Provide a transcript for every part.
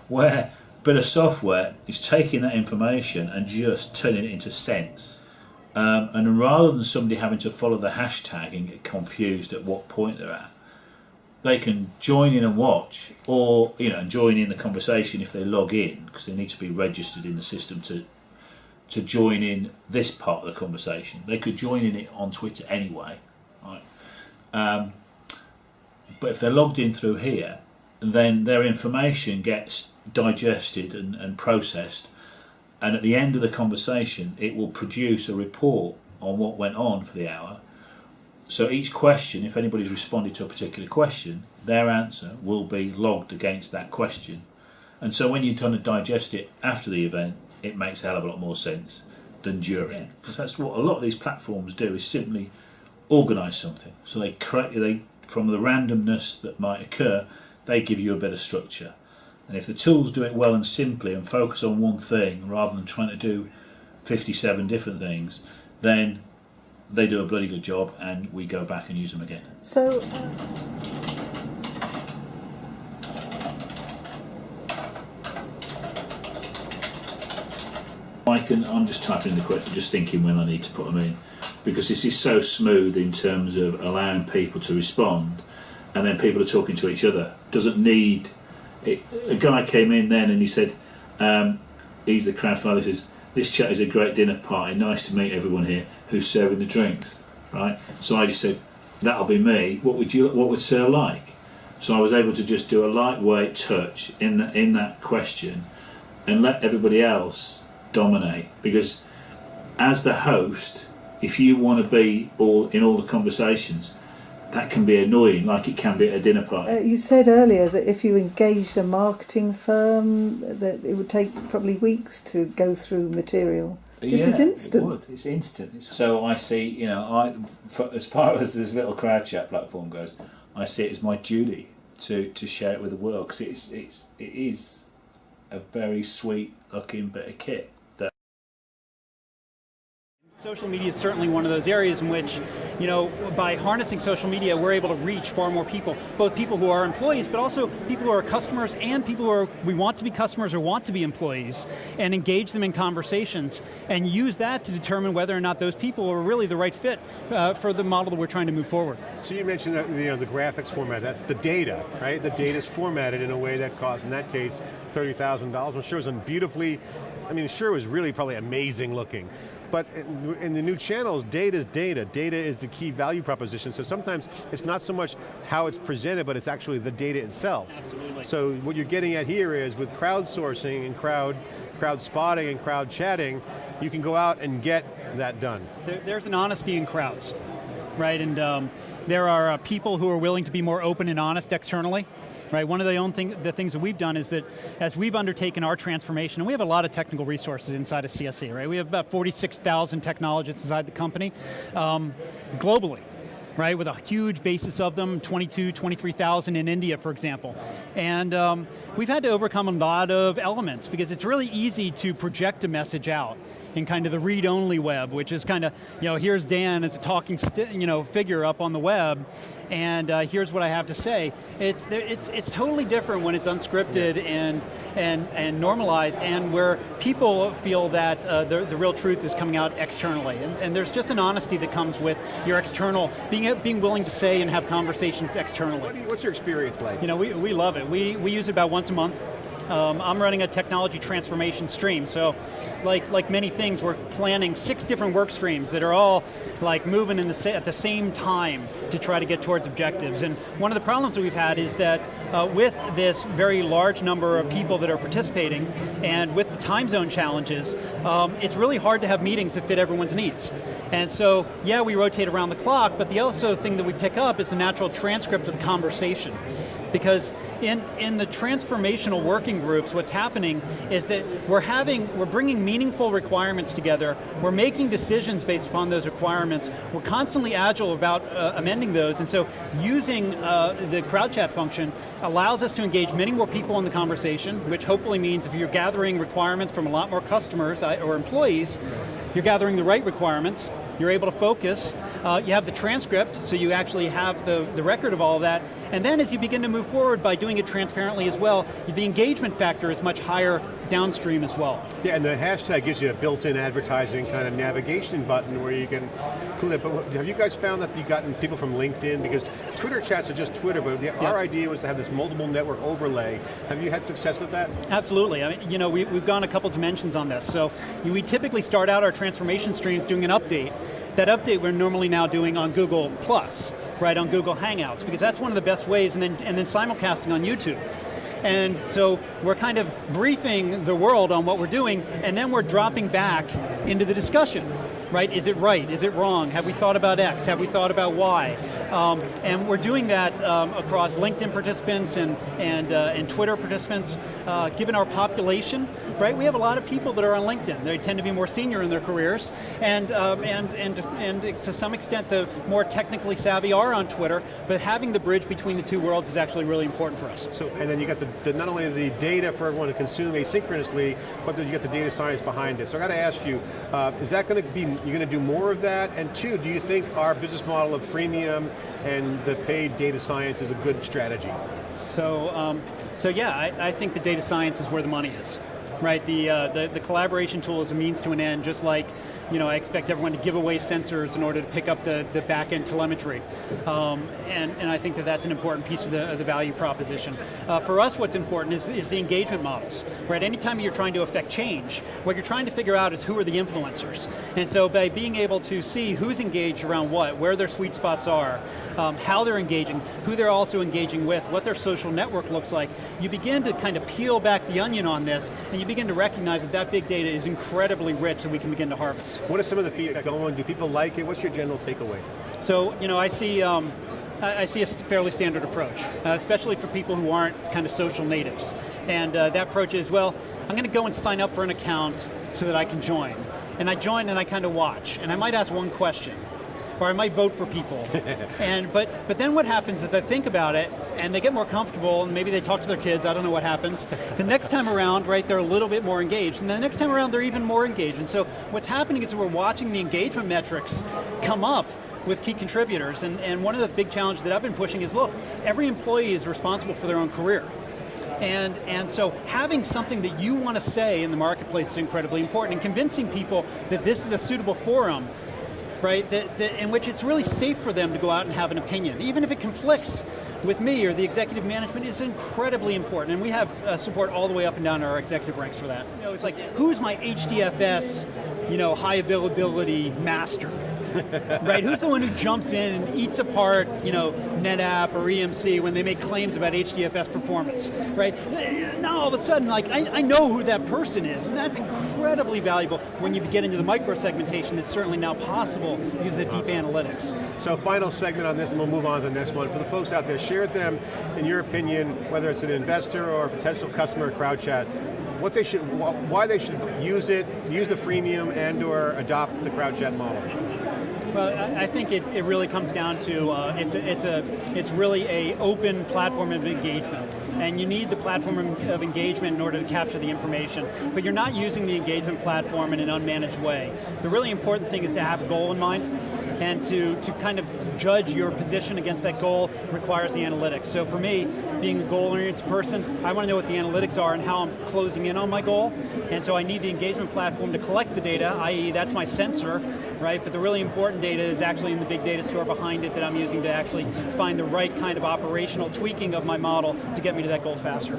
where a bit of software is taking that information and just turning it into sense. And rather than somebody having to follow the hashtag and get confused at what point they're at, they can join in and watch, or join in the conversation if they log in, because they need to be registered in the system to join in this part of the conversation. They could join in it on Twitter anyway, right? But if they're logged in through here, then their information gets digested and processed, and at the end of the conversation it will produce a report on what went on for the hour. So each question, if anybody's responded to a particular question, their answer will be logged against that question. And so when you're trying to digest it after the event, it makes a hell of a lot more sense than during. Because that's what a lot of these platforms do, is simply organise something. So they from the randomness that might occur, they give you a bit of structure. And if the tools do it well and simply and focus on one thing rather than trying to do 57 different things, then they do a bloody good job, and we go back and use them again. So, I'm just typing in the question, just thinking when I need to put them in, because this is so smooth in terms of allowing people to respond, and then people are talking to each other. Doesn't need it. A guy came in then and he said, he's the crowdfunder, he says, "This chat is a great dinner party, nice to meet everyone here. Who's serving the drinks?" Right? So I just said, "That'll be me. What would Sir like?" So I was able to just do a lightweight touch in that question and let everybody else dominate, because as the host, if you want to be in all the conversations, that can be annoying, like it can be at a dinner party. You said earlier that if you engaged a marketing firm, that it would take probably weeks to go through material. This is instant. It would. It's instant. So I see, as far as this little CrowdChat platform goes, I see it as my duty to share it with the world, because it is a very sweet looking bit of kit. Social media is certainly one of those areas in which, by harnessing social media, we're able to reach far more people, both people who are employees, but also people who are customers and people who we want to be customers or want to be employees, and engage them in conversations, and use that to determine whether or not those people are really the right fit for the model that we're trying to move forward. So you mentioned that the graphics format, that's the data, right? The data is formatted in a way that costs, in that case, $30,000. I'm sure it was beautifully, sure it was really probably amazing looking. But in the new channels, data is data. Data is the key value proposition. So sometimes it's not so much how it's presented, but it's actually the data itself. Absolutely. So what you're getting at here is with crowdsourcing and crowd spotting and crowd chatting, you can go out and get that done. There's an honesty in crowds, right? And there are people who are willing to be more open and honest externally. Right, one of the things that we've done is that as we've undertaken our transformation, and we have a lot of technical resources inside of CSE, right? We have about 46,000 technologists inside the company, globally, right? With a huge basis of them, 23,000 in India, for example. And we've had to overcome a lot of elements, because it's really easy to project a message out in kind of the read-only web, which is kind of, here's Dan as a talking figure up on the web, and here's what I have to say. It's totally different when it's unscripted and normalized, and where people feel that the real truth is coming out externally. And there's just an honesty that comes with your external, being willing to say and have conversations externally. What's your experience like? We love it. We use it about once a month. I'm running a technology transformation stream, so like many things, we're planning 6 different work streams that are all like moving at the same time to try to get towards objectives. And one of the problems that we've had is that with this very large number of people that are participating, and with the time zone challenges, it's really hard to have meetings that fit everyone's needs. And so, yeah, we rotate around the clock, but the other thing that we pick up is the natural transcript of the conversation. Because in the transformational working groups, what's happening is that we're bringing meaningful requirements together, we're making decisions based upon those requirements, we're constantly agile about amending those, and so using the CrowdChat function allows us to engage many more people in the conversation, which hopefully means if you're gathering requirements from a lot more customers or employees, you're gathering the right requirements, you're able to focus. You have the transcript, so you actually have the record of all of that. And then as you begin to move forward by doing it transparently as well, the engagement factor is much higher downstream as well. Yeah, and the hashtag gives you a built-in advertising kind of navigation button where you can click. But have you guys found that you've gotten people from LinkedIn? Because Twitter chats are just Twitter, but our idea was to have this multiple network overlay. Have you had success with that? Absolutely. I mean, we've gone a couple dimensions on this. So we typically start out our transformation streams doing an update. That update we're normally now doing on Google Plus, right, on Google Hangouts, because that's one of the best ways, and then simulcasting on YouTube. And so we're kind of briefing the world on what we're doing, and then we're dropping back into the discussion, right? Is it right? Is it wrong? Have we thought about X? Have we thought about Y? And we're doing that across LinkedIn participants and Twitter participants. Given our population, right? We have a lot of people that are on LinkedIn. They tend to be more senior in their careers, and to some extent, the more technically savvy are on Twitter. But having the bridge between the two worlds is actually really important for us. So, and then you got the not only the data for everyone to consume asynchronously, but then you got the data science behind it. So I got to ask you, is that going to be, you're going to do more of that? And two, do you think our business model of freemium and the paid data science is a good strategy? So yeah, I think the data science is where the money is, right? The collaboration tool is a means to an end, just like, I expect everyone to give away sensors in order to pick up the back-end telemetry. And I think that's an important piece of the value proposition. For us, what's important is the engagement models, right? Anytime you're trying to affect change, what you're trying to figure out is who are the influencers. And so by being able to see who's engaged around what, where their sweet spots are, how they're engaging, who they're also engaging with, what their social network looks like, you begin to kind of peel back the onion on this, and you begin to recognize that big data is incredibly rich that we can begin to harvest. What are some of the feedback going? Do people like it? What's your general takeaway? So, I see a fairly standard approach, especially for people who aren't kind of social natives. And that approach is, well, I'm going to go and sign up for an account so that I can join. And I join and I kind of watch, and I might ask one question, or I might vote for people. But then what happens is they think about it, and they get more comfortable, and maybe they talk to their kids, I don't know what happens. The next time around, right, they're a little bit more engaged, and the next time around they're even more engaged. And so what's happening is we're watching the engagement metrics come up with key contributors, and one of the big challenges that I've been pushing is, look, every employee is responsible for their own career. And so having something that you want to say in the marketplace is incredibly important, and convincing people that this is a suitable forum, right, that in which it's really safe for them to go out and have an opinion, even if it conflicts with me or the executive management, is incredibly important. And we have support all the way up and down our executive ranks for that. It's like, who's my HDFS, high availability master? Right, who's the one who jumps in and eats apart, NetApp or EMC when they make claims about HDFS performance, right? Now all of a sudden, like, I know who that person is, and that's incredibly valuable when you get into the micro-segmentation that's certainly now possible because of the deep analytics. So final segment on this, and we'll move on to the next one. For the folks out there, share with them, in your opinion, whether it's an investor or a potential customer of CrowdChat, why they should use it, use the freemium, and/or adopt the CrowdChat model. Well, I think it really comes down to it's really a open platform of engagement, and you need the platform of engagement in order to capture the information. But you're not using the engagement platform in an unmanaged way. The really important thing is to have a goal in mind, and to kind of judge your position against that goal requires the analytics. So for me, being a goal-oriented person, I want to know what the analytics are and how I'm closing in on my goal. And so I need the engagement platform to collect the data, i.e. that's my sensor, right? But the really important data is actually in the big data store behind it that I'm using to actually find the right kind of operational tweaking of my model to get me to that goal faster.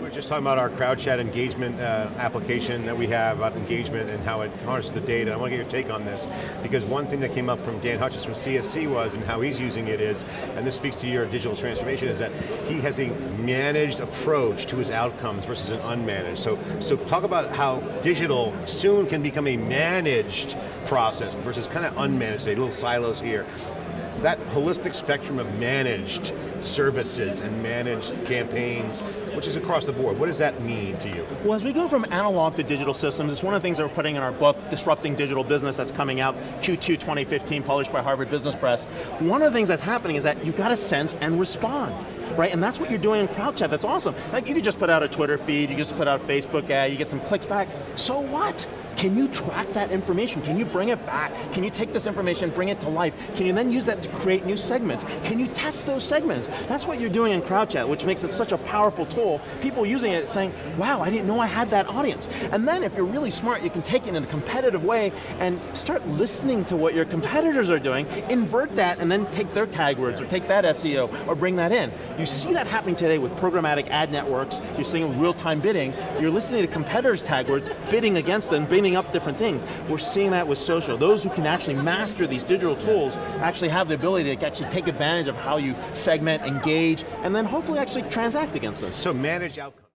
We're just talking about our CrowdChat engagement application that we have about engagement and how it harnesses the data. I want to get your take on this, because one thing that came up from Dan Hutchins from CSC was, and how he's using it is, and this speaks to your digital transformation, is that he has a managed approach to his outcomes versus an unmanaged. So talk about how digital soon can become a managed process versus kind of unmanaged, say little silos here. That holistic spectrum of managed services and managed campaigns, which is across the board, what does that mean to you? Well, as we go from analog to digital systems, it's one of the things that we're putting in our book, Disrupting Digital Business, that's coming out Q2 2015, published by Harvard Business Press. One of the things that's happening is that you've got to sense and respond. Right, and that's what you're doing in CrowdChat. That's awesome. Like, you could just put out a Twitter feed, you just put out a Facebook ad, you get some clicks back. So what? Can you track that information? Can you bring it back? Can you take this information, bring it to life? Can you then use that to create new segments? Can you test those segments? That's what you're doing in CrowdChat, which makes it such a powerful tool. People using it saying, wow, I didn't know I had that audience. And then if you're really smart, you can take it in a competitive way and start listening to what your competitors are doing, invert that, and then take their tag words or take that SEO or bring that in. You see that happening today with programmatic ad networks. You're seeing with real-time bidding. You're listening to competitors' tag words, bidding against them, bidding up different things. We're seeing that with social. Those who can actually master these digital tools actually have the ability to actually take advantage of how you segment, engage, and then hopefully actually transact against those. So manage outcomes.